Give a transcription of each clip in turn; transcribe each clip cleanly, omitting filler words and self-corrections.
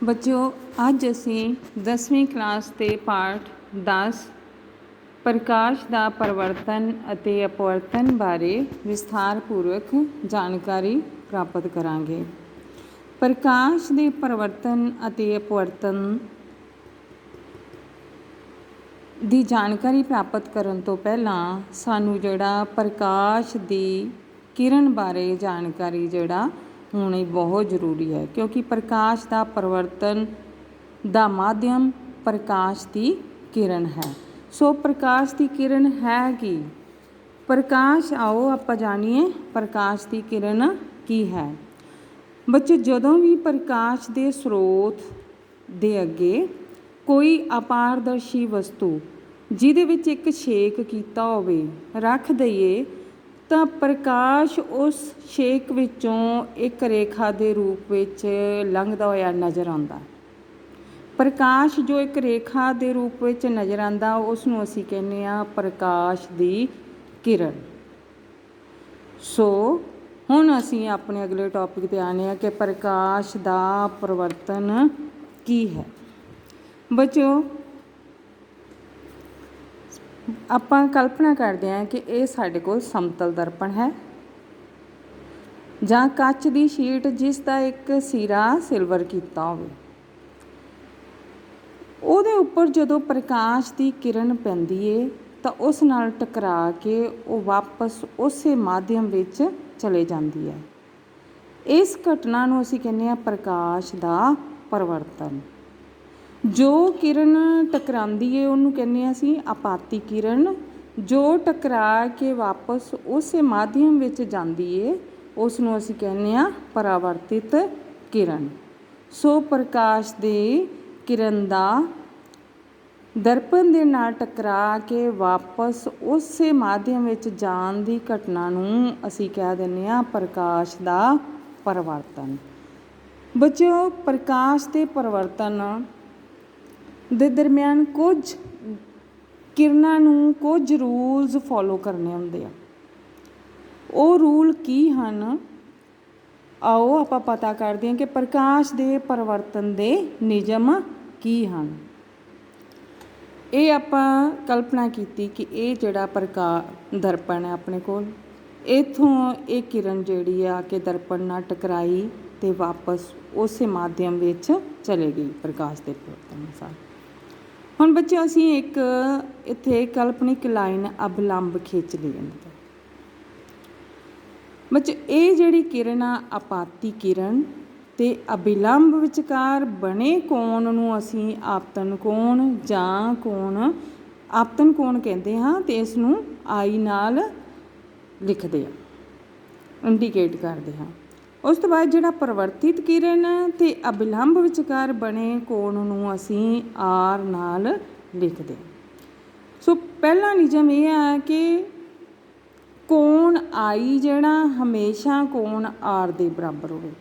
ਬੱਚਿਓ ਅੱਜ ਅਸੀਂ 10ਵੀਂ ਕਲਾਸ ਦੇ ਪਾਠ 10 ਪ੍ਰਕਾਸ਼ ਦਾ ਪਰਿਵਰਤਨ ਅਤੇ ਅਪਵਰਤਨ ਬਾਰੇ ਵਿਸਥਾਰਪੂਰਵਕ ਜਾਣਕਾਰੀ ਪ੍ਰਾਪਤ ਕਰਾਂਗੇ। ਪ੍ਰਕਾਸ਼ ਦੇ ਪਰਿਵਰਤਨ ਅਤੇ ਅਪਵਰਤਨ ਦੀ ਜਾਣਕਾਰੀ ਪ੍ਰਾਪਤ ਕਰਨ ਤੋਂ ਪਹਿਲਾਂ ਸਾਨੂੰ ਜਿਹੜਾ ਪ੍ਰਕਾਸ਼ ਦੀ ਕਿਰਨ ਬਾਰੇ ਜਾਣਕਾਰੀ ਹੋਣੀ ਬਹੁਤ ਜ਼ਰੂਰੀ ਹੈ, ਕਿਉਂਕਿ ਪ੍ਰਕਾਸ਼ ਦਾ ਪਰਿਵਰਤਨ ਦਾ ਮਾਧਿਅਮ ਪ੍ਰਕਾਸ਼ ਦੀ ਕਿਰਨ ਹੈ। ਸੋ ਪ੍ਰਕਾਸ਼ ਦੀ ਕਿਰਨ ਹੈ ਕੀ? ਪ੍ਰਕਾਸ਼, ਆਓ ਆਪਾਂ ਜਾਣੀਏ ਪ੍ਰਕਾਸ਼ ਦੀ ਕਿਰਨ ਕੀ ਹੈ। ਬੱਚੇ, ਜਦੋਂ ਵੀ ਪ੍ਰਕਾਸ਼ ਦੇ ਸਰੋਤ ਦੇ ਅੱਗੇ ਕੋਈ ਅਪਾਰਦਰਸ਼ੀ ਵਸਤੂ ਜਿਹਦੇ ਵਿੱਚ ਇੱਕ ਛੇਕ ਕੀਤਾ ਹੋਵੇ ਰੱਖ ਦਈਏ ਤਾਂ ਪ੍ਰਕਾਸ਼ ਉਸ ਛੇਕ ਵਿੱਚੋਂ ਇੱਕ ਰੇਖਾ ਦੇ ਰੂਪ ਵਿੱਚ ਲੰਘਦਾ ਹੋਇਆ ਨਜ਼ਰ ਆਉਂਦਾ। ਪ੍ਰਕਾਸ਼ ਜੋ ਇੱਕ ਰੇਖਾ ਦੇ ਰੂਪ ਵਿੱਚ ਨਜ਼ਰ ਆਉਂਦਾ, ਉਸ ਨੂੰ ਅਸੀਂ ਕਹਿੰਦੇ ਹਾਂ ਪ੍ਰਕਾਸ਼ ਦੀ ਕਿਰਨ। ਸੋ ਹੁਣ ਅਸੀਂ ਆਪਣੇ ਅਗਲੇ ਟੌਪਿਕ 'ਤੇ ਆਉਂਦੇ ਹਾਂ ਕਿ ਪ੍ਰਕਾਸ਼ ਦਾ ਪਰਿਵਰਤਨ ਕੀ ਹੈ। ਬੱਚਿਓ, ਆਪਾਂ ਕਲਪਨਾ ਕਰਦੇ ਹਾਂ ਕਿ ਇਹ ਸਾਡੇ ਕੋਲ ਸਮਤਲ ਦਰਪਣ ਹੈ ਜਾਂ ਕੱਚ ਦੀ ਸ਼ੀਟ ਜਿਸ ਦਾ ਇੱਕ ਸਿਰਾ ਸਿਲਵਰ ਕੀਤਾ ਹੋਵੇ। ਉਹਦੇ ਉੱਪਰ ਜਦੋਂ ਪ੍ਰਕਾਸ਼ ਦੀ ਕਿਰਨ ਪੈਂਦੀ ਏ ਤਾਂ ਉਸ ਨਾਲ ਟਕਰਾ ਕੇ ਉਹ ਵਾਪਸ ਉਸੇ ਮਾਧਿਅਮ ਵਿੱਚ ਚਲੇ ਜਾਂਦੀ ਹੈ। ਇਸ ਘਟਨਾ ਨੂੰ ਅਸੀਂ ਕਹਿੰਦੇ ਹਾਂ ਪ੍ਰਕਾਸ਼ ਦਾ ਪਰਿਵਰਤਨ। ਜੋ ਕਿਰਨ ਟਕਰਾਉਂਦੀ ਏ ਉਹਨੂੰ ਕਹਿੰਦੇ ਹਾਂ ਅਸੀਂ ਆਪਾਤੀ ਕਿਰਨ। ਜੋ ਟਕਰਾ ਕੇ ਵਾਪਸ ਉਸੇ ਮਾਧਿਅਮ ਵਿੱਚ ਜਾਂਦੀ ਏ ਉਸ ਨੂੰ ਅਸੀਂ ਕਹਿੰਦੇ ਹਾਂ ਪਰਾਵਰਤਿਤ ਕਿਰਨ। ਸੋ ਪ੍ਰਕਾਸ਼ ਦੀ ਕਿਰਨ ਦਾ ਦਰਪਣ ਦੇ ਨਾਲ ਟਕਰਾ ਕੇ ਵਾਪਸ ਉਸੇ ਮਾਧਿਅਮ ਵਿੱਚ ਜਾਣ ਦੀ ਘਟਨਾ ਨੂੰ ਅਸੀਂ ਕਹਿ ਦਿੰਦੇ ਹਾਂ ਪ੍ਰਕਾਸ਼ ਦਾ ਪਰਿਵਰਤਨ। ਬੱਚਿਓ, ਪ੍ਰਕਾਸ਼ ਦੇ ਪਰਿਵਰਤਨ ਦੇ ਦਰਮਿਆਨ ਕੁਝ ਕਿਰਨਾਂ ਨੂੰ ਕੁਝ ਰੂਲਸ ਫੋਲੋ ਕਰਨੇ ਹੁੰਦੇ ਆ। ਉਹ ਰੂਲ ਕੀ ਹਨ? ਆਓ ਆਪਾਂ ਪਤਾ ਕਰਦੇ ਹਾਂ ਕਿ ਪ੍ਰਕਾਸ਼ ਦੇ ਪਰਿਵਰਤਨ ਦੇ ਨਿਯਮ ਕੀ ਹਨ। ਇਹ ਆਪਾਂ ਕਲਪਨਾ ਕੀਤੀ ਕਿ ਇਹ ਜਿਹੜਾ ਦਰਪਣ ਹੈ ਆਪਣੇ ਕੋਲ, ਇੱਥੋਂ ਇਹ ਕਿਰਨ ਜਿਹੜੀ ਆ ਕਿ ਦਰਪਣ ਨਾਲ ਟਕਰਾਈ ਅਤੇ ਵਾਪਸ ਉਸੇ ਮਾਧਿਅਮ ਵਿੱਚ ਚਲੇ ਗਈ ਪ੍ਰਕਾਸ਼ ਦੇ ਪਰਿਵਰਤਨ ਅਨੁਸਾਰ। ਹੁਣ ਬੱਚੇ, ਅਸੀਂ ਇੱਕ ਇੱਥੇ ਕਾਲਪਨਿਕ ਲਾਈਨ ਅਬਲੰਬ ਖਿੱਚ ਲਈ ਜਾਂਦੀ। ਬੱਚੇ, ਇਹ ਜਿਹੜੀ ਕਿਰਨ ਆ ਆਪਾਤੀ ਕਿਰਨ ਅਤੇ ਅਬਿਲੰਬ ਵਿਚਕਾਰ ਬਣੇ ਕੋਣ ਨੂੰ ਅਸੀਂ ਆਪਤਨ ਕੋਣ ਜਾਂ ਆਪਤਨ ਕੋਣ ਕਹਿੰਦੇ ਹਾਂ ਅਤੇ ਇਸ ਨੂੰ ਆਈ ਨਾਲ ਲਿਖਦੇ ਹਾਂ, ਇੰਡੀਕੇਟ ਕਰਦੇ ਹਾਂ। ਉਸ ਤੋਂ ਬਾਅਦ ਜਿਹੜਾ ਪਰਿਵਰਤਿਤ ਕਿਰਨ ਅਤੇ ਅਬਿਲੰਬ ਵਿਚਕਾਰ ਬਣੇ ਕੋਣ ਨੂੰ ਅਸੀਂ ਆਰ ਨਾਲ ਲਿਖਦੇ ਹਾਂ। ਸੋ ਪਹਿਲਾ ਨਿਯਮ ਇਹ ਹੈ ਕਿ ਕੋਣ ਆਈ ਜਿਹੜਾ ਹਮੇਸ਼ਾ ਕੋਣ ਆਰ ਦੇ ਬਰਾਬਰ ਹੋਵੇ।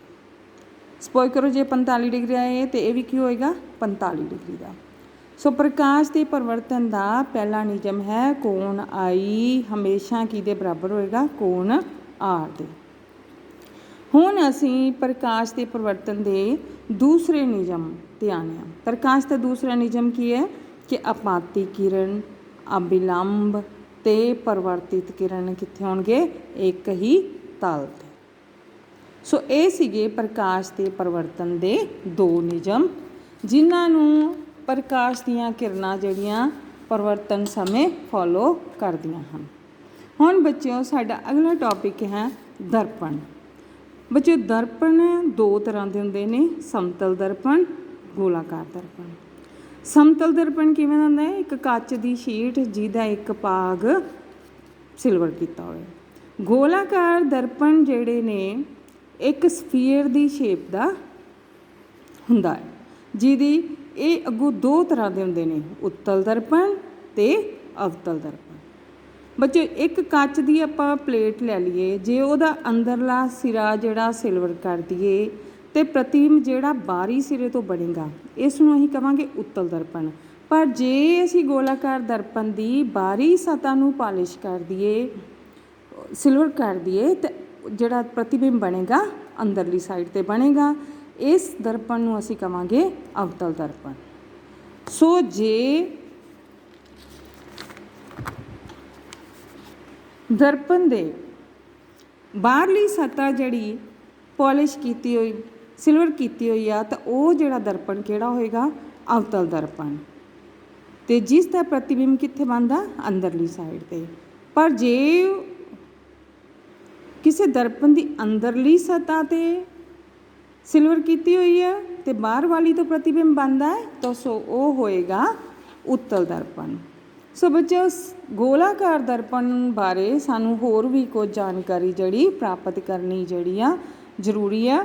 ਸਪੋਜ਼ ਕਰੋ ਜੇ 45 ਡਿਗਰੀ ਆਏ ਅਤੇ ਇਹ ਵੀ ਕੀ ਹੋਏਗਾ 45 ਡਿਗਰੀ ਦਾ। ਸੋ ਪ੍ਰਕਾਸ਼ ਦੇ ਪਰਿਵਰਤਨ ਦਾ ਪਹਿਲਾ ਨਿਯਮ ਹੈ ਕੋਣ ਆਈ ਹਮੇਸ਼ਾ ਕਿਹਦੇ ਬਰਾਬਰ ਹੋਏਗਾ? ਕੋਣ ਆਰ ਦੇ। ਹੁਣ ਅਸੀਂ ਪ੍ਰਕਾਸ਼ ਦੇ ਪਰਿਵਰਤਨ ਦੇ ਦੂਸਰੇ ਨਿਯਮ 'ਤੇ ਆਉਂਦੇ ਹਾਂ। ਪ੍ਰਕਾਸ਼ ਦਾ ਦੂਸਰਾ ਨਿਯਮ ਕੀ ਹੈ ਕਿ ਆਪਾਤੀ ਕਿਰਨ, ਅਬਿਲੰਬ ਅਤੇ ਪਰਿਵਰਤਿਤ ਕਿਰਨ ਕਿੱਥੇ ਹੋਣਗੇ? ਇੱਕ ਹੀ ਤਲ 'ਤੇ। ਸੋ ਇਹ ਸੀਗੇ ਪ੍ਰਕਾਸ਼ ਦੇ ਪਰਿਵਰਤਨ ਦੇ ਦੋ ਨਿਯਮ, ਜਿਨ੍ਹਾਂ ਨੂੰ ਪ੍ਰਕਾਸ਼ ਦੀਆਂ ਕਿਰਨਾਂ ਜਿਹੜੀਆਂ ਪਰਿਵਰਤਨ ਸਮੇਂ ਫੋਲੋ ਕਰਦੀਆਂ ਹਨ। ਹੁਣ ਬੱਚਿਓ, ਸਾਡਾ ਅਗਲਾ ਟੌਪਿਕ ਹੈ ਦਰਪਣ। ਬੱਚਿਓ, ਦਰਪਣ ਦੋ ਤਰ੍ਹਾਂ ਦੇ ਹੁੰਦੇ ਨੇ, ਸਮਤਲ ਦਰਪਣ, ਗੋਲਾਕਾਰ ਦਰਪਣ। ਸਮਤਲ ਦਰਪਣ ਕਿਵੇਂ ਹੁੰਦਾ ਹੈ? ਇੱਕ ਕੱਚ ਦੀ ਸ਼ੀਟ ਜਿਹਦਾ ਇੱਕ ਭਾਗ ਸਿਲਵਰ ਕੀਤਾ ਹੋਵੇ। ਗੋਲਾਕਾਰ ਦਰਪਣ ਜਿਹੜੇ ਨੇ ਇੱਕ ਸਫੀਅਰ ਦੀ ਸ਼ੇਪ ਦਾ ਹੁੰਦਾ ਹੈ, ਜਿਹਦੀ ਇਹ ਅੱਗੋਂ ਦੋ ਤਰ੍ਹਾਂ ਦੇ ਹੁੰਦੇ ਨੇ, ਉੱਤਲ ਦਰਪਣ ਅਤੇ ਅਵਤਲ ਦਰਪਣ। ਬੱਚੇ, ਇੱਕ ਕੱਚ ਦੀ ਆਪਾਂ ਪਲੇਟ ਲੈ ਲਈਏ, ਜੇ ਉਹਦਾ ਅੰਦਰਲਾ ਸਿਰਾ ਜਿਹੜਾ ਸਿਲਵਰ ਕਰ ਦਈਏ ਅਤੇ ਪ੍ਰਤੀਬਿੰਬ ਜਿਹੜਾ ਬਾਹਰੀ ਸਿਰੇ ਤੋਂ ਬਣੇਗਾ, ਇਸ ਨੂੰ ਅਸੀਂ ਕਹਾਂਗੇ ਉੱਤਲ ਦਰਪਣ। ਪਰ ਜੇ ਅਸੀਂ ਗੋਲਾਕਾਰ ਦਰਪਣ ਦੀ ਬਾਹਰੀ ਸਤ੍ਹਾ ਨੂੰ ਪਾਲਿਸ਼ ਕਰ ਦਈਏ, ਸਿਲਵਰ ਕਰ ਦਈਏ, ਤਾਂ ਜਿਹੜਾ ਪ੍ਰਤੀਬਿੰਬ ਬਣੇਗਾ ਅੰਦਰਲੀ ਸਾਈਡ 'ਤੇ ਬਣੇਗਾ। इस दर्पण नूं असीं कहांगे अवतल दर्पण। सो जे दर्पण दे बाहरली सतह जिहड़ी पॉलिश कीती हुई सिल्वर कीती हुई आ तो वो जिहड़ा दर्पण किहड़ा होएगा अवतल दर्पण। तो जिसका प्रतिबिंब कित्थे बनदा अंदरली साइड ते। पर जे किसी दर्पण की अंदरली सतह ते सिल्वर कीती हुई है तो बाहर वाली तो प्रतिबिंब बनता है तो सो वो होएगा उत्तल दर्पण। सो बच्चों गोलाकार दर्पण बारे सानू होर भी कुछ जानकारी जिहड़ी प्राप्त करनी जिहड़ी आ जरूरी है।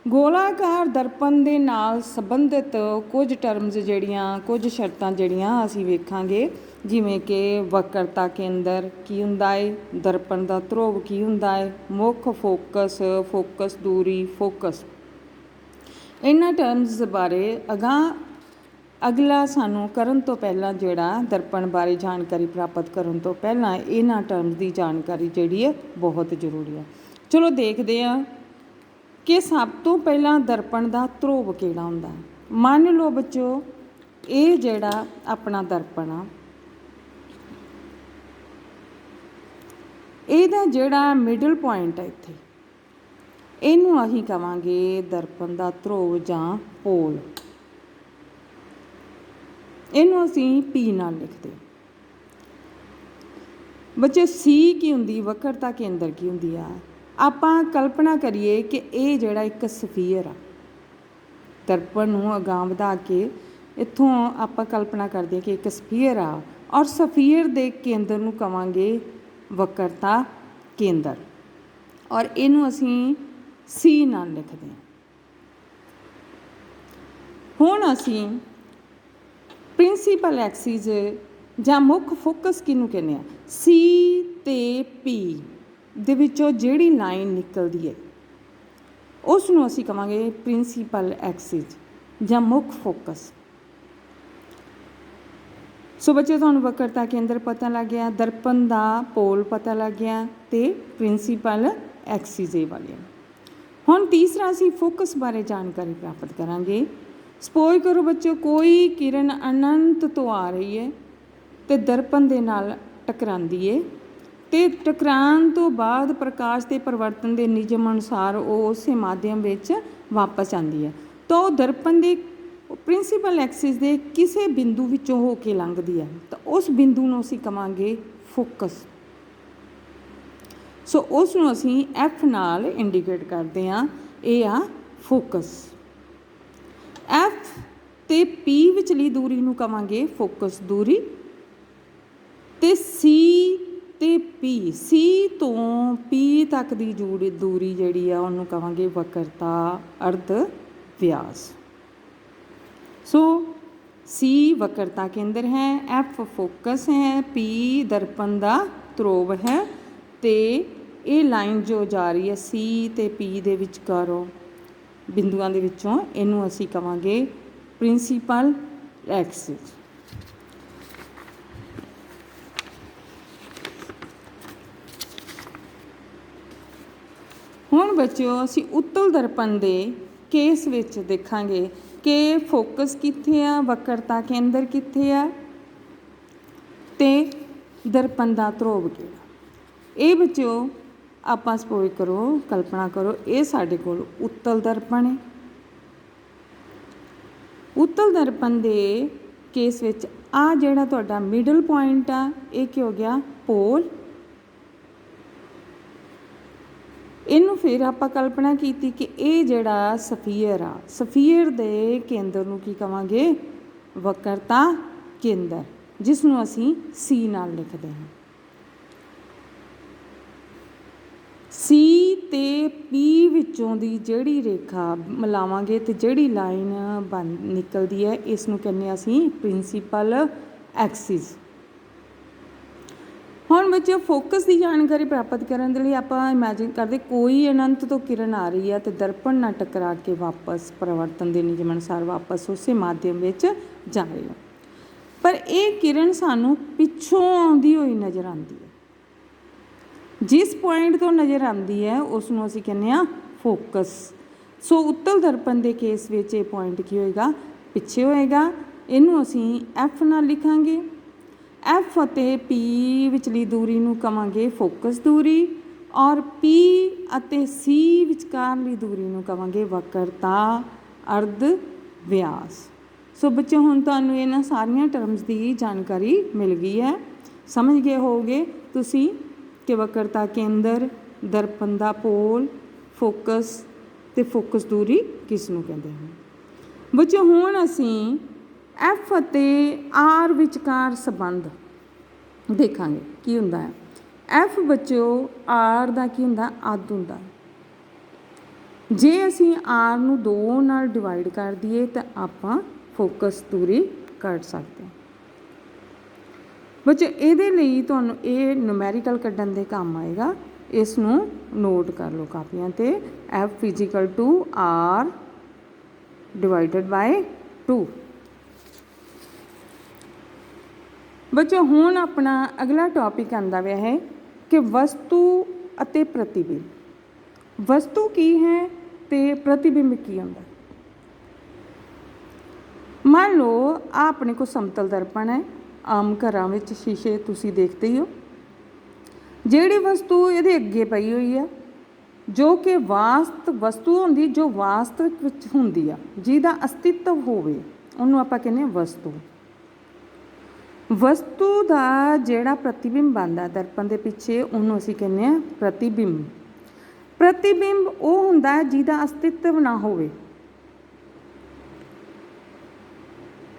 गोलाकार दर्पण दे नाल संबंधित कुछ टर्म्स जिहड़ियां कुछ शर्तां जिहड़ियां असीं वेखांगे, जिवें कि वक्रता केंद्र की हुंदा है, दर्पण दा ध्रुव की हुंदा है, मुख फोकस, फोकस दूरी, फोकस। इन्हां टर्म्स बारे अगला सानू करन तो पहलां जिहड़ा दर्पण बारे जानकारी प्राप्त करन तो पहलां इन्हां टर्म्स की जानकारी जिहड़ी है बहुत जरूरी है। चलो देखते हैं कि सब तो पहला दर्पण का ध्रुव किहड़ा हुंदा है। मान लो बच्चों ये जिहड़ा अपना दर्पण आ इहदा जिहड़ा मिडल पॉइंट है इत्थे इहनूं असीं कहांगे दर्पण का ध्रुव जां पोल। इहनूं असीं पी नाल लिखदे। बच्चे सी की हुंदी वक्रता केंद्र की हुंदी आ। आपां कल्पना करिए कि ये जिहड़ा एक सफीयर आ दर्पण नूं अगां वधा के इत्थों आपां कल्पना करदे कि एक सफीयर आ और सफीयर दे केंद्र नूं कहांगे वक्रता केंद्र और इहनूं असीं सी नाल लिखदे हां। हुण असीं प्रिंसीपल एक्सिस जां मुख फोकस किहनूं कहने आ सी ते पी दे विचों जिहड़ी लाइन निकलदी है उस नूं असीं कहांगे प्रिंसीपल एक्सिस जां मुख फोकस। सो बच्चे तुहानूं वक्रता केंद्र पता लग गया, दर्पण दा पोल पता लग गया ते प्रिंसीपल एक्सिस ए वाले। हुण तीसरा असीं फोकस बारे जानकारी प्राप्त करांगे। सपोज करो बच्चों कोई किरण अनंत तो आ रही है तो दर्पण दे नाल टकरांदी है तो टकराण तो बाद प्रकाश के परिवर्तन के नियम अनुसार वो उस माध्यम विच वापस आती है तो दर्पण के प्रिंसीपल एक्सिस के किसी बिंदु विचों हो के लंघदी है तो उस बिंदु नूं असीं कहांगे फोकस। सो उस नूं असीं एफ नाल इंडीकेट करते हैं, ये आ फोकस। एफ ते पी विचली दूरी नूं कहांगे फोकस दूरी ते सी ते पी सी तो पी तक दी दूरी जिहड़ी आ उहनूं कहांगे वक्रता अर्ध व्यास। सो सी वक्रता केंद्र है, एफ फोकस है, पी दर्पण का ध्रुव है तो ये लाइन जो जा रही है सी ते पी दे विचकारों बिंदुआं दे विचों इहनूं असीं कहांगे प्रिंसीपल एक्सिस। हुण बच्चों असीं उत्तल दर्पण दे केस विच देखांगे कि फोकस कित्थे आ, वक्रता केंद्र कित्थे आ ते दर्पण दा ध्रुव किहड़ा। ये बच्चों आपां सपोज करो कल्पना करो ये साडे कोल उत्तल दर्पण है। उत्तल दर्पण दे केस विच आ जिहड़ा तुहाडा मिडल पॉइंट आ ये की हो गया पोल। इनू फिर आपां कल्पना की कि ये जिहड़ा सफीयर आ सफीयर दे केंद्र नूं की कहांगे वक्रता केंद्र जिसनूं असीं सी नाल लिखदे हां। सी ते पी विचों दी जिहड़ी रेखा मिलावांगे ते जिहड़ी लाइन बन निकलदी है इसनूं कहने असीं प्रिंसीपल एक्सिस। हुण बच्चों फोकस की जानकारी प्राप्त करने के लिए आप इमेजिन करते कोई अनंत तो किरण आ रही है तो दर्पण नाल टकरा के वापस परिवर्तन के नियम अनुसार वापस उस माध्यम विच जा रही है पर यह किरण सानू पिछों आउंदी हुई नज़र आती है। जिस पॉइंट तो नज़र आती है उसनूं असीं कहने आ फोकस। ਸੋ ਉੱਤਲ ਦਰਪਣ ਦੇ ਕੇਸ ਵਿੱਚ ਇਹ ਪੁਆਇੰਟ ਕੀ ਹੋਏਗਾ, ਪਿੱਛੇ ਹੋਏਗਾ। ਇਹਨੂੰ ਅਸੀਂ F ਨਾਲ ਲਿਖਾਂਗੇ। F ਅਤੇ P ਵਿਚਲੀ ਦੂਰੀ ਨੂੰ ਕਵਾਂਗੇ ਫੋਕਸ ਦੂਰੀ, ਔਰ P ਅਤੇ C ਵਿਚਕਾਰਲੀ ਦੂਰੀ ਨੂੰ ਕਵਾਂਗੇ ਵਕਰਤਾ ਅਰਧ ਵਿਆਸ। ਸੋ ਬੱਚੇ ਹੁਣ ਤੁਹਾਨੂੰ ਇਹਨਾਂ ਸਾਰੀਆਂ ਟਰਮਸ ਦੀ ਜਾਣਕਾਰੀ ਮਿਲ ਗਈ ਹੈ। ਸਮਝ ਗਏ ਹੋਵੋਗੇ ਤੁਸੀਂ ਕਿ ਵਕਰਤਾ ਕੇਂਦਰ, ਦਰਪਣ ਦਾ ਪੋਲ, ਫੋਕਸ ਅਤੇ ਫੋਕਸ ਦੂਰੀ ਕਿਸ ਨੂੰ ਕਹਿੰਦੇ ਹਨ। ਬੱਚੇ ਹੁਣ ਅਸੀਂ F ਅਤੇ R ਵਿਚਕਾਰ ਸੰਬੰਧ ਦੇਖਾਂਗੇ ਕੀ ਹੁੰਦਾ ਹੈ। F ਬੱਚਿਓ R ਦਾ ਕੀ ਹੁੰਦਾ, ਅੱਧ ਹੁੰਦਾ। ਜੇ ਅਸੀਂ R ਨੂੰ 2 ਨਾਲ ਡਿਵਾਈਡ ਕਰ ਦਈਏ ਤਾਂ ਆਪਾਂ ਫੋਕਸ ਦੂਰੀ ਕੱਢ ਸਕਦੇ ਹਾਂ। ਬੱਚੇ ਇਹਦੇ ਲਈ ਤੁਹਾਨੂੰ ਇਹ ਨੂਮੈਰੀਕਲ ਕੱਢਣ ਦੇ ਕੰਮ ਆਏਗਾ। ਇਸ ਨੂੰ ਨੋਟ ਕਰ ਲਓ ਕਾਪੀਆਂ 'ਤੇ। F = R / 2। ਬੱਚੇ ਹੁਣ ਆਪਣਾ ਅਗਲਾ ਟੌਪਿਕ ਆਉਂਦਾ ਪਿਆ ਹੈ ਕਿ ਵਸਤੂ ਅਤੇ ਪ੍ਰਤੀਬਿੰਬ। ਵਸਤੂ ਕੀ ਹੈ ਅਤੇ ਪ੍ਰਤੀਬਿੰਬ ਕੀ ਹੁੰਦਾ। ਮੰਨ ਲਓ ਆਹ ਆਪਣੇ ਕੋਲ ਸਮਤਲ ਦਰਪਣ ਹੈ। ਆਮ ਘਰਾਂ ਵਿੱਚ ਸ਼ੀਸ਼ੇ ਤੁਸੀਂ ਦੇਖਦੇ ਹੀ ਹੋ। ਜਿਹੜੀ ਵਸਤੂ ਇਹਦੇ ਅੱਗੇ ਪਈ ਹੋਈ ਆ, ਜੋ ਕਿ ਵਸਤੂ ਹੁੰਦੀ ਜੋ ਵਾਸਤਵਿਕ ਵਿੱਚ ਹੁੰਦੀ ਆ, ਜਿਹਦਾ ਅਸਤਿਤਵ ਹੋਵੇ, ਉਹਨੂੰ ਆਪਾਂ ਕਹਿੰਦੇ ਹਾਂ ਵਸਤੂ। ਵਸਤੂ ਦਾ ਜਿਹੜਾ ਪ੍ਰਤੀਬਿੰਬ ਬਣਦਾ ਦਰਪਣ ਦੇ ਪਿੱਛੇ, ਉਹਨੂੰ ਅਸੀਂ ਕਹਿੰਦੇ ਹਾਂ ਪ੍ਰਤੀਬਿੰਬ। ਪ੍ਰਤੀਬਿੰਬ ਉਹ ਹੁੰਦਾ ਜਿਹਦਾ ਅਸਤਿਤਵ ਨਾ ਹੋਵੇ।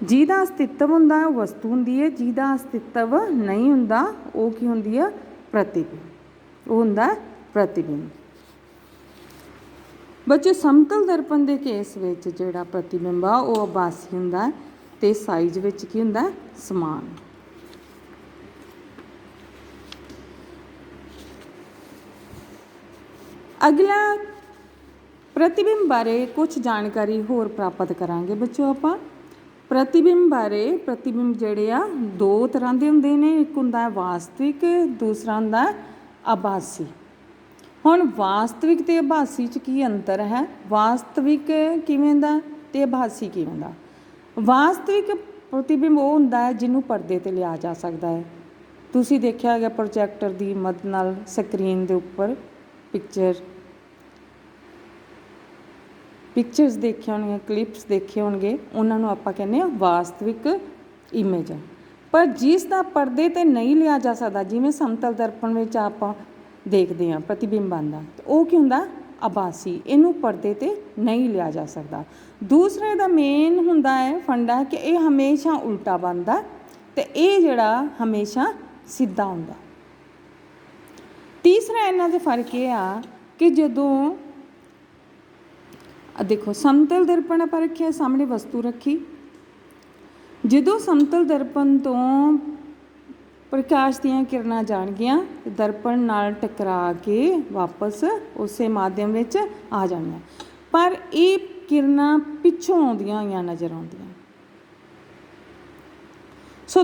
ਜਿਹਦਾ ਅਸਤਿਤਵ ਹੁੰਦਾ ਉਹ ਵਸਤੂ ਹੁੰਦੀ ਹੈ, ਜਿਹਦਾ ਅਸਤਿਤਵ ਨਹੀਂ ਹੁੰਦਾ ਉਹ ਕੀ ਹੁੰਦੀ ਆ, ਪ੍ਰਤੀਬਿੰਬ। ਉਹ ਹੁੰਦਾ ਪ੍ਰਤੀਬਿੰਬ। ਬੱਚੇ ਸਮਤਲ ਦਰਪਣ ਦੇ ਕੇਸ ਵਿੱਚ ਜਿਹੜਾ ਪ੍ਰਤੀਬਿੰਬ ਆ ਉਹ ਆਭਾਸੀ ਹੁੰਦਾ ਅਤੇ ਸਾਈਜ਼ ਵਿੱਚ ਕੀ ਹੁੰਦਾ, ਸਮਾਨ। ਅਗਲਾ ਪ੍ਰਤੀਬਿੰਬ ਬਾਰੇ ਕੁਝ ਜਾਣਕਾਰੀ ਹੋਰ ਪ੍ਰਾਪਤ ਕਰਾਂਗੇ ਬੱਚਿਓ ਆਪਾਂ। ਪ੍ਰਤੀਬਿੰਬ ਬਾਰੇ, ਪ੍ਰਤੀਬਿੰਬ ਜਿਹੜੇ ਆ 2 ਤਰ੍ਹਾਂ ਦੇ ਹੁੰਦੇ ਨੇ। ਇੱਕ ਹੁੰਦਾ ਵਾਸਤਵਿਕ, ਦੂਸਰਾ ਹੁੰਦਾ ਆਭਾਸੀ। ਹੁਣ ਵਾਸਤਵਿਕ ਅਤੇ ਆਭਾਸੀ 'ਚ ਕੀ ਅੰਤਰ ਹੈ। ਵਾਸਤਵਿਕ ਕਿਵੇਂ ਦਾ ਅਤੇ ਆਭਾਸੀ ਕਿਵੇਂ ਦਾ। ਵਾਸਤਵਿਕ ਪ੍ਰਤੀਬਿੰਬ ਉਹ ਹੁੰਦਾ ਹੈ ਜਿਹਨੂੰ ਪਰਦੇ 'ਤੇ ਲਿਆ ਜਾ ਸਕਦਾ ਹੈ। ਤੁਸੀਂ ਦੇਖਿਆ ਹੈਗਾ ਪ੍ਰੋਜੈਕਟਰ ਦੀ ਮਦਦ ਨਾਲ ਸਕਰੀਨ ਦੇ ਉੱਪਰ ਪਿਕਚਰਸ ਦੇਖੇ ਹੋਣਗੀਆਂ, ਕਲਿੱਪਸ ਦੇਖੇ ਹੋਣਗੇ, ਉਹਨਾਂ ਨੂੰ ਆਪਾਂ ਕਹਿੰਦੇ ਹਾਂ ਵਾਸਤਵਿਕ ਇਮੇਜ। ਪਰ ਜਿਸ ਦਾ ਪਰਦੇ 'ਤੇ ਨਹੀਂ ਲਿਆ ਜਾ ਸਕਦਾ, ਜਿਵੇਂ ਸਮਤਲ ਦਰਪਣ ਵਿੱਚ ਆਪਾਂ ਦੇਖਦੇ ਹਾਂ ਪ੍ਰਤੀਬਿੰਬ ਆਉਂਦਾ, ਉਹ ਕੀ ਹੁੰਦਾ, ਆਭਾਸੀ। ਇਹਨੂੰ ਪਰਦੇ 'ਤੇ ਨਹੀਂ ਲਿਆ ਜਾ ਸਕਦਾ। ਦੂਸਰੇ ਦਾ ਮੇਨ ਹੁੰਦਾ ਹੈ ਫੰਡਾ ਕਿ ਇਹ ਹਮੇਸ਼ਾ ਉਲਟਾ ਬਣਦਾ ਅਤੇ ਇਹ ਜਿਹੜਾ ਹਮੇਸ਼ਾ ਸਿੱਧਾ ਹੁੰਦਾ। ਤੀਸਰਾ ਇਹਨਾਂ ਦੇ ਫਰਕ ਇਹ ਆ ਕਿ ਜਦੋਂ ਦੇਖੋ ਸਮਤਲ ਦਰਪਣ ਆਪਾਂ ਰੱਖਿਆ, ਸਾਹਮਣੇ ਵਸਤੂ ਰੱਖੀ। ਜਦੋਂ ਸਮਤਲ ਦਰਪਣ ਤੋਂ ਪ੍ਰਕਾਸ਼ ਦੀਆਂ ਕਿਰਨਾਂ ਜਾਣਗੀਆਂ ਅਤੇ ਦਰਪਣ ਨਾਲ ਟਕਰਾ ਕੇ ਵਾਪਸ ਉਸੇ ਮਾਧਿਅਮ ਵਿੱਚ ਆ ਜਾਣੀਆਂ, ਪਰ ਇਹ ਕਿਰਨਾਂ ਪਿੱਛੋਂ ਆਉਂਦੀਆਂ ਹੋਈਆਂ ਨਜ਼ਰ ਆਉਂਦੀਆਂ। ਸੋ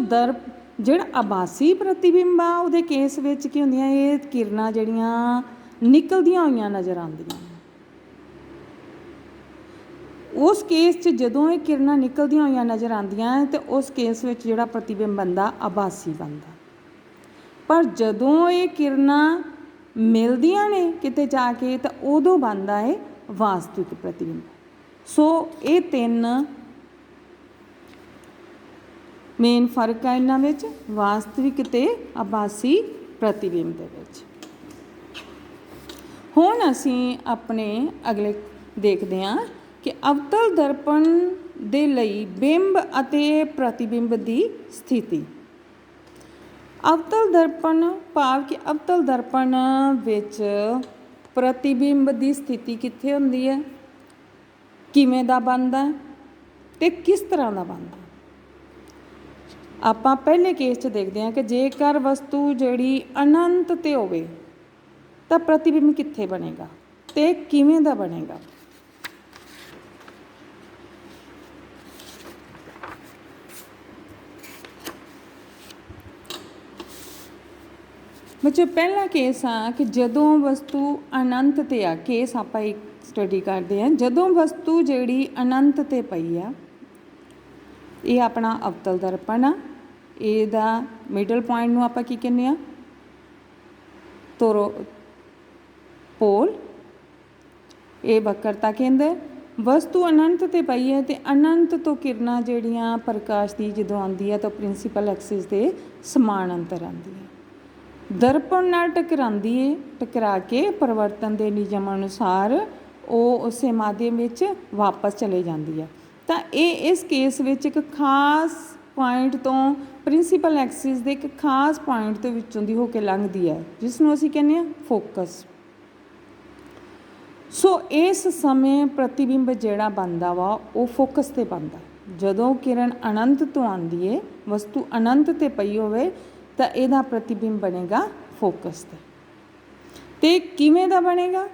ਜਿਹੜਾ ਆਭਾਸੀ ਪ੍ਰਤੀਬਿੰਬ ਆ ਉਹਦੇ ਕੇਸ ਵਿੱਚ ਕੀ ਹੁੰਦੀਆਂ, ਇਹ ਕਿਰਨਾਂ ਜਿਹੜੀਆਂ ਨਿਕਲਦੀਆਂ ਹੋਈਆਂ ਨਜ਼ਰ ਆਉਂਦੀਆਂ। ਉਸ ਕੇਸ 'ਚ ਜਦੋਂ ਇਹ ਕਿਰਨਾਂ ਨਿਕਲਦੀਆਂ ਹੋਈਆਂ ਨਜ਼ਰ ਆਉਂਦੀਆਂ ਅਤੇ ਉਸ ਕੇਸ ਵਿੱਚ ਜਿਹੜਾ ਪ੍ਰਤੀਬਿੰਬ ਬਣਦਾ ਆਭਾਸੀ ਬਣਦਾ। ਪਰ ਜਦੋਂ ਇਹ ਕਿਰਨਾਂ ਮਿਲਦੀਆਂ ਨੇ ਕਿਤੇ ਜਾ ਕੇ ਤਾਂ ਉਦੋਂ ਬਣਦਾ ਹੈ ਵਾਸਤਵਿਕ ਪ੍ਰਤੀਬਿੰਬ। ਸੋ ਇਹ 3 ਮੇਨ ਫਰਕ ਆ ਇਹਨਾਂ ਵਿੱਚ, ਵਾਸਤਵਿਕ ਅਤੇ ਆਭਾਸੀ ਪ੍ਰਤੀਬਿੰਬ ਦੇ ਵਿੱਚ। ਹੁਣ ਅਸੀਂ ਆਪਣੇ ਅਗਲੇ ਦੇਖਦੇ ਹਾਂ ਕਿ ਅਵਤਲ ਦਰਪਣ ਦੇ ਲਈ ਬਿੰਬ ਅਤੇ ਪ੍ਰਤੀਬਿੰਬ ਦੀ ਸਥਿਤੀ। ਅਵਤਲ ਦਰਪਣ ਭਾਵ ਕਿ ਅਵਤਲ ਦਰਪਣ ਵਿੱਚ ਪ੍ਰਤੀਬਿੰਬ ਦੀ ਸਥਿਤੀ ਕਿੱਥੇ ਹੁੰਦੀ ਹੈ, ਕਿਵੇਂ ਦਾ ਬਣਦਾ ਅਤੇ ਕਿਸ ਤਰ੍ਹਾਂ ਦਾ ਬਣਦਾ। ਆਪਾਂ ਪਹਿਲੇ ਕੇਸ 'ਚ ਦੇਖਦੇ ਹਾਂ ਕਿ ਜੇਕਰ ਵਸਤੂ ਜਿਹੜੀ ਅਨੰਤ 'ਤੇ ਹੋਵੇ ਤਾਂ ਪ੍ਰਤੀਬਿੰਬ ਕਿੱਥੇ ਬਣੇਗਾ ਅਤੇ ਕਿਵੇਂ ਦਾ ਬਣੇਗਾ। ਬੱਚੇ ਪਹਿਲਾ ਕੇਸ ਆ ਕਿ ਜਦੋਂ ਵਸਤੂ ਅਨੰਤ 'ਤੇ ਆ, ਕੇਸ ਆਪਾਂ ਇੱਕ स्टडी करते हैं। जदों वस्तु जिहड़ी अनंत ते पई आ, ये अपना अवतल दर्पण आ, ਇਹਦਾ मिडल पॉइंट ਨੂੰ ਆਪਾਂ ਕੀ ਕਹਿੰਦੇ ਆ, पोल, ये वक्रता केंद्र। वस्तु अनंत ते पई है तो अनंत तो किरणा जिहड़ियां प्रकाश की जदों आंदी है तो प्रिंसीपल एक्सिस के समानांतर आंदी है, दर्पण नाल टकरांदी है, टकरा के परिवर्तन के नियम अनुसार वो उस माध्यम विच वापस चले जाती है। तो ये इस केस विच एक खास पॉइंट तो प्रिंसीपल एक्सिस के एक खास पॉइंट के विचों दी होकर लंघदी है, जिसनूं असीं कहने आ फोकस। सो इस समय प्रतिबिंब जिहड़ा बनदा वा वो फोकस ते बनदा। जदों किरण अनंत तो आंदी है, वस्तु अनंत ते पई होवे तो इहदा प्रतिबिंब बनेगा फोकस ते किवें दा बनेगा?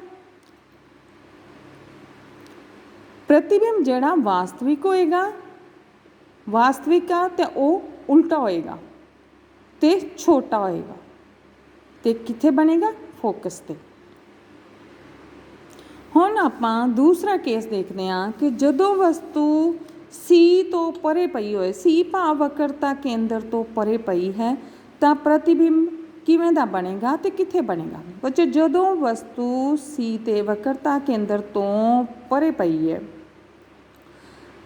प्रतिबिंब जिहड़ा वास्तविक होएगा, वास्तविक आ ते वो उल्टा होएगा ते छोटा होएगा ते कित्थे बनेगा? फोकस ते। हुण आपां दूसरा केस देखते हैं कि जदों वस्तु सी तो परे पई होए, सी भाव वक्रता केंद्र तो परे पई है, तो प्रतिबिंब किवें दा बनेगा ते कित्थे बनेगा? बच्चों जदों वस्तु सी ते वक्रता केंद्र तो परे पई है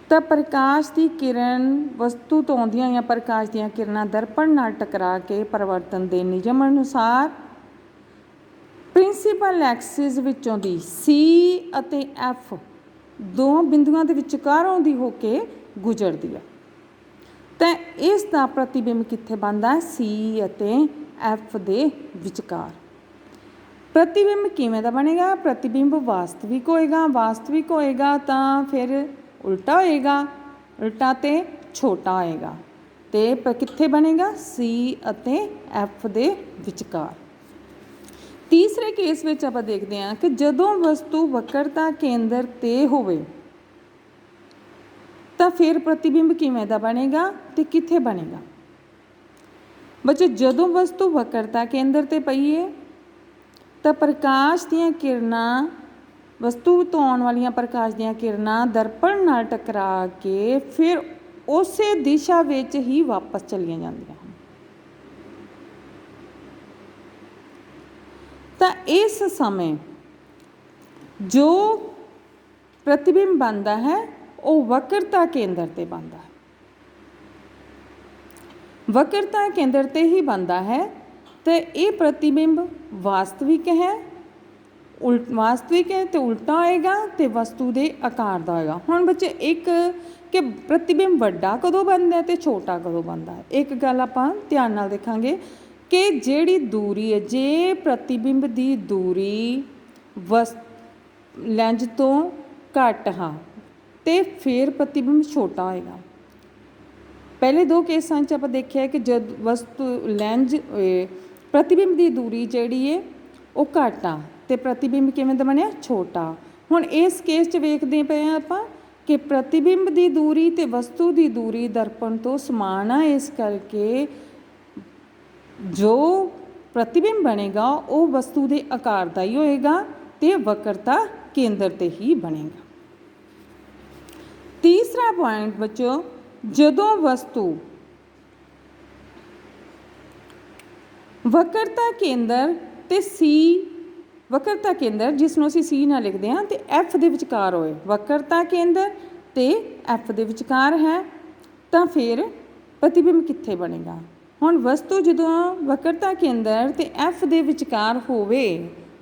तो प्रकाश की किरण वस्तु तो आउंदियां या प्रकाश दीयां किरणां दर्पण नाल टकरा के परिवर्तन के नियम अनुसार प्रिंसीपल एक्सिस विचों दी सी अते एफ दो बिंदुओं के विचकारों दी होके गुजरती है। तो इसका प्रतिबिंब कित्थे बनदा है? सी अते एफ दे विचकार। प्रतिबिंब किवें दा बनेगा? प्रतिबिंब वास्तविक होएगा, वास्तविक होएगा तो फिर उल्टा होएगा, उल्टा ते छोटा होएगा तो कित्थे बनेगा? सी अते एफ दे विचकार। तीसरे केस में आप देखते हैं कि जदों वस्तु वक्रता केंद्र ते होवे तो फिर प्रतिबिंब किवें दा बनेगा ते कित्थे बनेगा? बच्चों जदों वस्तु वक्रता केंद्र ते पई है तो प्रकाश दीयां किरणां, वस्तु तो आउण वालियां प्रकाश दीयां किरणां दर्पण नाल टकरा के फिर उसे दिशा विच ही वापस चलियां जांदियां। तो इस समय जो प्रतिबिंब बनता है वो वक्रता केंद्र ते बनता है, वक्रता केंद्र ते ही बनता है। तो ये प्रतिबिंब वास्तविक है, वास्तविक है तो उल्टा होएगा तो वस्तु के आकार का होएगा। हुण बच्चे एक कि प्रतिबिंब वड्डा कदों बनता है तो छोटा कदों बनता है, एक गल आपां ध्यान नाल देखांगे कि जिहड़ी दूरी है, जे प्रतिबिंब की दूरी लैंज तो घट हाँ तो फिर प्रतिबिंब छोटा होएगा। पहले दो केसां च आपां देखिया कि जब वस्तु लैंज प्रतिबिंब की दूरी जिहड़ी है वो घट आ तो प्रतिबिंब किवें दा बनिया? छोटा। हुण इस केस च वेखदे पए आपां कि प्रतिबिंब की दूरी तो वस्तु की दूरी दर्पण तो समान आ, इस करके जो प्रतिबिंब बनेगा वो वस्तु के आकार का ही होएगा तो वक्रता केंद्र ते ही बनेगा। तीसरा पॉइंट बच्चों, जदों वस्तु वक्रता केंद्र ते सी, वक्रता केंद्र जिसनों असीं सी ना लिखते हैं तो एफ के विचकार होए, वक्रता केंद्र ते एफ के विचकार है तो फिर प्रतिबिंब कित्थे बनेगा? हुण वस्तु जदों वक्रता केंद्र ते एफ के विचकार होवे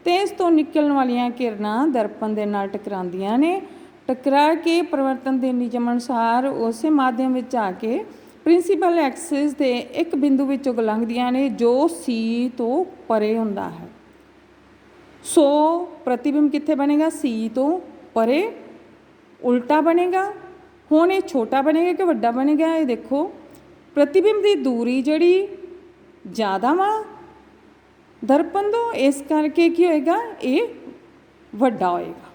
तो इस तो निकलण वालियां किरणां दर्पण दे नाल टकरांदियां ने, टकरा के परिवर्तन के नियम अनुसार उस माध्यम विच आके प्रिंसीपल एक्सिस के एक बिंदु विचों लंघदियां ने जो सी तो परे हुंदा है। सो प्रतिबिंब कित्थे बनेगा? सी तो परे, उल्टा बनेगा। हुण ये छोटा बनेगा कि वड्डा बनेगा? ये देखो प्रतिबिंब की दूरी जिहड़ी ज़्यादा वा दर्पण तो, इस करके की होएगा? ये वड्डा होएगा।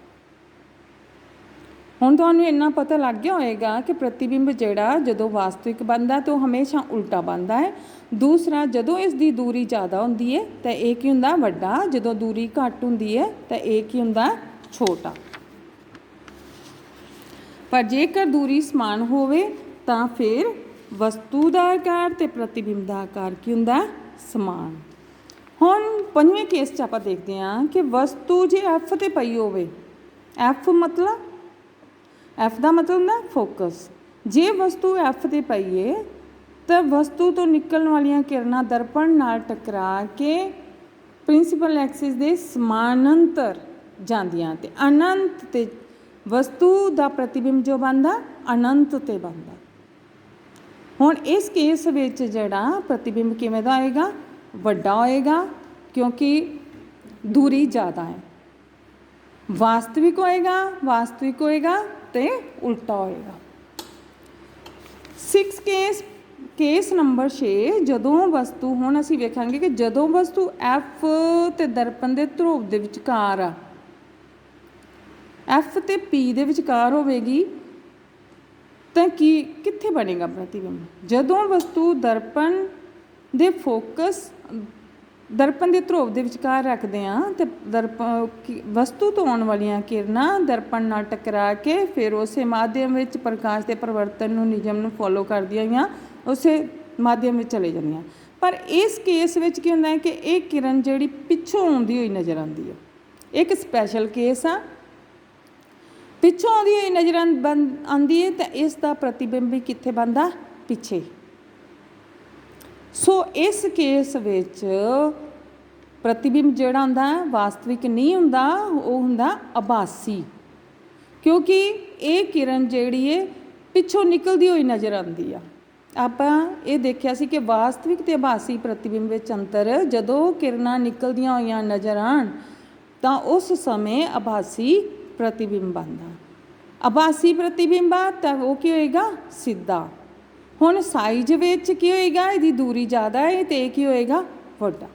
हुण तुहानूं इन्ना पता लग गया होएगा कि प्रतिबिंब जिहड़ा जदों वास्तविक बनदा तो हमेशा उल्टा बनदा है। दूसरा जदों इसकी दूरी ज़्यादा हुंदी है तो ये की हुंदा? वड्डा, जदों दूरी घट हुंदी है तो ये की हुंदा? छोटा। पर जेकर दूरी समान होवे तां फिर वस्तु का आकार ते प्रतिबिंब का आकार की हुंदा समान। हुण पंजवें केस च आपां देखते हैं कि वस्तु जे एफ ते पई होवे, एफ मतलब एफ का मतलब हुंदा फोकस। जे वस्तु एफ ते पई है तो वस्तु तो निकलण वालियां किरणां दर्पण नाल टकरा के प्रिंसीपल एक्सिस दे समानांतर जांदियां ते अनंत ते वस्तु का प्रतिबिंब जो बनदा अनंत ते बनदा। हुण इस केस विच जिहड़ा प्रतिबिंब किवें दा होएगा, वड्डा होएगा क्योंकि दूरी ज़्यादा है। वास्तविक होएगा ते उल्टा होएगा। 6 केस नंबर 6 जदों वस्तु, हुण असीं वेखांगे कि जदों वस्तु एफ ते दर्पण दे ध्रुव दे विचकार आ, एफ ते पी दे विचकार होवेगी तो की कित्थे बनेगा प्रतिबिंब। जदों वस्तु दर्पण दे फोकस दर्पण के ध्रुव के विचकार रखते हैं तो वस्तु तो आने वाली किरणां दर्पण नाल टकरा के फिर उस माध्यम में प्रकाश के परिवर्तन नियम नूं फॉलो करदियां हुईयां उस माध्यम में चले जांदियां। पर इस केस में की हुंदा है कि एक किरण जिहड़ी पिछों आउंदी हुई नज़र आती है। एक स्पैशल केस आ, पिछों आउंदी हुई नज़र आती है तो इसका प्रतिबिंब भी कित्थे बनदा, पिछे। सो इस केस विच प्रतिबिंब जिहड़ा हुंदा वास्तविक नहीं हुंदा, वो हुंदा आभासी, क्योंकि ये किरण जिहड़ी है पिछों निकलती हुई नज़र आती आ। आपां ये देखिआ सी कि वास्तविक ते आभासी प्रतिबिंब विच अंतर, जदों किरणां निकलदियां होईयां नज़र आण तां उस समय आभासी प्रतिबिंब बनदा। आभासी प्रतिबिंब आ तां वो की होएगा, सीधा। हुण साइज विच की होएगा, इहदी दूरी ज़्यादा है तो की होएगा, वड्डा।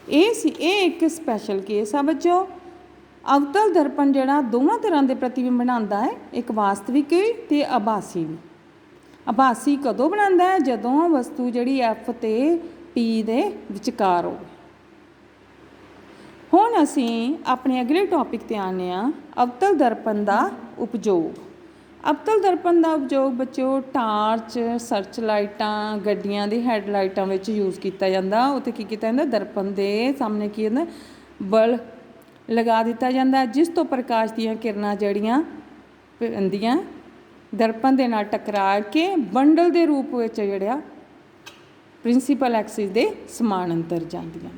ये एक स्पैशल केस आ बच्चों। अवतल दर्पण जिहड़ा दोवां तरह के प्रतिबिंब बनाता है, एक वास्तविक भी ते आभासी भी। आभासी कदों बनाता है, जदों वस्तु जिहड़ी एफ ते पी दे विचकार हो। हुण असीं अपने अगले टॉपिक ते आने आ, अवतल दर्पण का उपयोग। अवतल दर्पण का उपयोग बच्चों टार्च, सर्च लाइटां, गड्डियां दी हैडलाइटां विच यूज़ किया जाता। उत्ते की कीता जांदा, दर्पण के सामने की होंदा बल्ब लगा दिता जाता, जिस तो प्रकाश दीयां किरणां जड़ियां पैंदियां दर्पण दे नाल टकरा के बंडल के रूप में जिहड़ा प्रिंसीपल एक्सिस दे समानांतर जांदियां।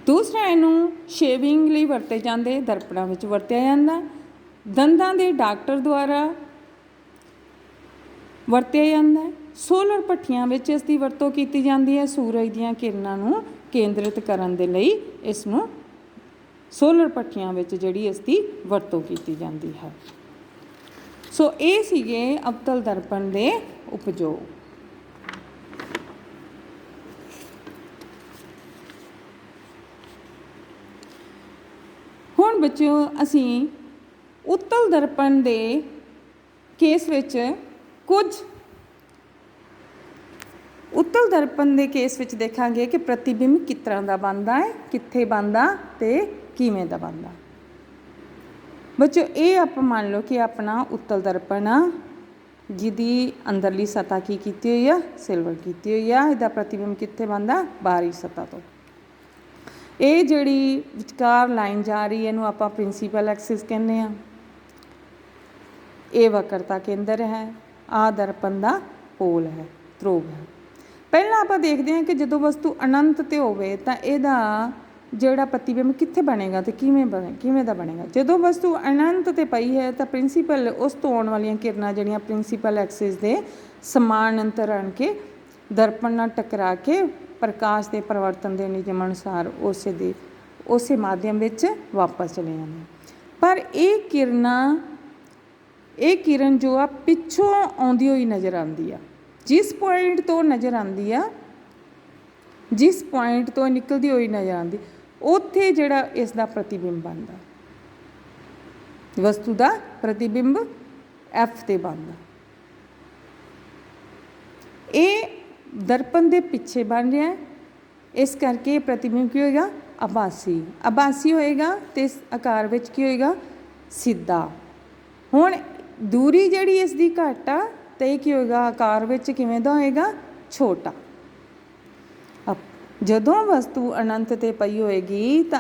दूसरा इनू शेविंग लई वरते जांदे दर्पणां विच वरतिया जांदा। दंदां दे डॉक्टर द्वारा वरतिया जांदा है। सोलर भट्ठियां विच इसकी वरतों की जाती है, सूरज दीयां किरणां नूं केंद्रित करन दे लई इसनूं सोलर भट्ठियां विच जिहड़ी इसकी वरतों की जाती है। सो ये सीगे अवतल दर्पण दे उपयोग। हुण बच्चों असीं उत्तल दर्पण के केस विच कुछ उत्तल दर्पण के केस विच देखांगे कि प्रतिबिंब किस तरह का बनता है, कित्थे बनता ते किवें दा बनता। बच्चों ये आप मान लो कि अपना उत्तल दर्पण आ, जिहदी अंदरली सतह की हुई है, सिल्वर की हुई है। इसका प्रतिबिंब कित्थे बनता, बाहरी सतह तो। ये जिहड़ी विचकार लाइन जा रही है, इहनूं आपां प्रिंसीपल एक्सिस कहने आ। ये वक्रता केंद्र है, आ दर्पण का पोल है, ध्रुव है। पहला आप देखते हैं कि जो वस्तु अनंत ते होवे तां इहदा जिहड़ा प्रतिबिंब कित्थे बनेगा तो किवें दा बनेगा। जो वस्तु अनंत ते पई है तो प्रिंसीपल उस तो आने वाली किरणां जिहड़ियां प्रिंसीपल एक्सिस दे समानांतर आण के दर्पण नाल टकरा के प्रकाश के परिवर्तन के नियम अनुसार उस माध्यम विच वापस चले जांदे। पर ये किरण जो आ पिछों आउंदी हुई नज़र आती है, जिस पॉइंट तो नज़र आती है, जिस पॉइंट तो निकलती हुई नज़र आती, उत्थे जिहड़ा इसका प्रतिबिंब बनता, वस्तु का प्रतिबिंब एफ ते बनता। ये दर्पण के पिछे बन रहा है, इस करके प्रतिबिंब की होएगा, आभासी होएगा। तो इस आकार विच की होएगा, ਸਿੱਧਾ। ਹੁਣ ਦੂਰੀ ਜਿਹੜੀ ਇਸ ਦੀ ਘੱਟ ਆ ਤਾਂ ਇਹ ਕੀ ਹੋਏਗਾ, ਆਕਾਰ ਵਿੱਚ ਕਿਵੇਂ ਦਾ ਹੋਏਗਾ, ਛੋਟਾ। ਜਦੋਂ ਵਸਤੂ ਅਨੰਤ 'ਤੇ ਪਈ ਹੋਏਗੀ ਤਾਂ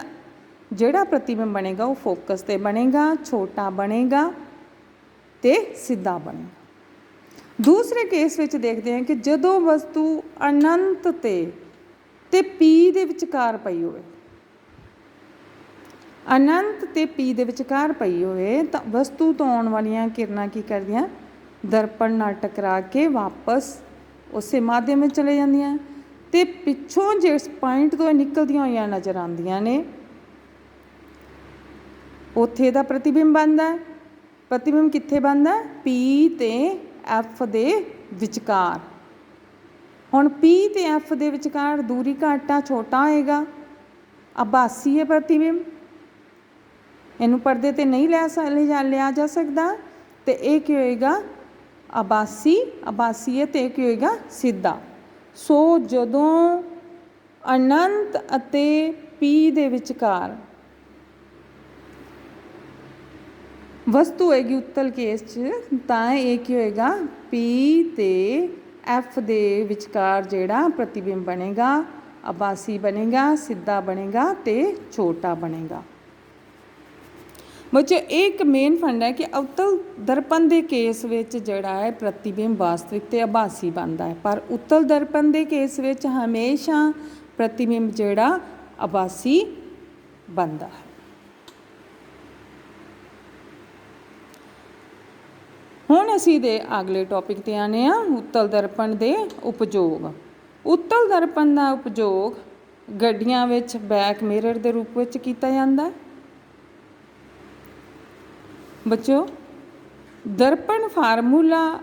ਜਿਹੜਾ ਪ੍ਰਤੀਬਿੰਬ ਬਣੇਗਾ ਉਹ ਫੋਕਸ 'ਤੇ ਬਣੇਗਾ, ਛੋਟਾ ਬਣੇਗਾ ਅਤੇ ਸਿੱਧਾ ਬਣੇਗਾ। ਦੂਸਰੇ ਕੇਸ ਵਿੱਚ ਦੇਖਦੇ ਹਾਂ ਕਿ ਜਦੋਂ ਵਸਤੂ ਅਨੰਤ 'ਤੇ ਪੀ ਦੇ ਵਿਚਕਾਰ ਪਈ ਹੋਵੇ, ਅਨੰਤ ਤੇ ਪੀ ਦੇ ਵਿਚਕਾਰ ਪਈ ਹੋਵੇ ਤਾਂ ਵਸਤੂ ਤੋਂ ਆਉਣ ਵਾਲੀਆਂ ਕਿਰਨਾਂ ਕੀ ਕਰਦੀਆਂ, ਦਰਪਣ ਨਾਲ ਟਕਰਾ ਕੇ ਵਾਪਸ ਉਸੇ ਮਾਧਿਅਮ ਵਿੱਚ ਚਲੇ ਜਾਂਦੀਆਂ ਅਤੇ ਪਿੱਛੋਂ ਜਿਸ ਪੁਆਇੰਟ ਤੋਂ ਨਿਕਲਦੀਆਂ ਹੋਈਆਂ ਨਜ਼ਰ ਆਉਂਦੀਆਂ ਨੇ ਉੱਥੇ ਦਾ ਪ੍ਰਤੀਬਿੰਬ ਬਣਦਾ। ਪ੍ਰਤੀਬਿੰਬ ਕਿੱਥੇ ਬਣਦਾ, ਪੀ ਅਤੇ ਐਫ ਦੇ ਵਿਚਕਾਰ। ਹੁਣ ਪੀ ਅਤੇ ਐਫ ਦੇ ਵਿਚਕਾਰ ਦੂਰੀ ਘੱਟ ਆ, ਛੋਟਾ ਹੋਏਗਾ, ਆਭਾਸੀ ਹੈ ਪ੍ਰਤੀਬਿੰਬ, ਇਹਨੂੰ ਪਰਦੇ 'ਤੇ ਨਹੀਂ ਲਿਆ ਜਾ ਸਕਦਾ ਅਤੇ ਇਹ ਕੀ ਹੋਏਗਾ, ਆਭਾਸੀ ਹੈ ਅਤੇ ਇਹ ਕੀ ਹੋਏਗਾ, ਸਿੱਧਾ। ਸੋ ਜਦੋਂ ਅਨੰਤ ਅਤੇ ਪੀ ਦੇ ਵਿਚਕਾਰ ਵਸਤੂ ਹੋਏਗੀ ਉੱਤਲ ਕੇਸ 'ਚ ਤਾਂ ਇਹ ਕੀ ਹੋਏਗਾ, ਪੀ ਅਤੇ ਐਫ ਦੇ ਵਿਚਕਾਰ ਜਿਹੜਾ ਪ੍ਰਤੀਬਿੰਬ ਬਣੇਗਾ ਆਭਾਸੀ ਬਣੇਗਾ, ਸਿੱਧਾ ਬਣੇਗਾ ਅਤੇ ਛੋਟਾ ਬਣੇਗਾ। ਬੱਚੇ ਇਹ ਇੱਕ ਮੇਨ ਫੰਡ ਹੈ ਕਿ ਅਵਤਲ ਦਰਪਣ ਦੇ ਕੇਸ ਵਿੱਚ ਜਿਹੜਾ ਹੈ ਪ੍ਰਤੀਬਿੰਬ ਵਾਸਤਵਿਕ ਅਤੇ ਆਭਾਸੀ ਬਣਦਾ ਹੈ, ਪਰ ਉੱਤਲ ਦਰਪਣ ਦੇ ਕੇਸ ਵਿੱਚ ਹਮੇਸ਼ਾ ਪ੍ਰਤੀਬਿੰਬ ਜਿਹੜਾ ਆਭਾਸੀ ਬਣਦਾ ਹੈ। ਹੁਣ ਅਸੀਂ ਦੇ ਅਗਲੇ ਟੌਪਿਕ 'ਤੇ ਆਉਂਦੇ ਹਾਂ, ਉੱਤਲ ਦਰਪਣ ਦੇ ਉਪਯੋਗ। ਉੱਤਲ ਦਰਪਣ ਦਾ ਉਪਯੋਗ ਗੱਡੀਆਂ ਵਿੱਚ ਬੈਕ ਮਿਰਰ ਦੇ ਰੂਪ ਵਿੱਚ ਕੀਤਾ ਜਾਂਦਾ। ਬੱਚਿਓ ਦਰਪਣ ਫਾਰਮੂਲਾ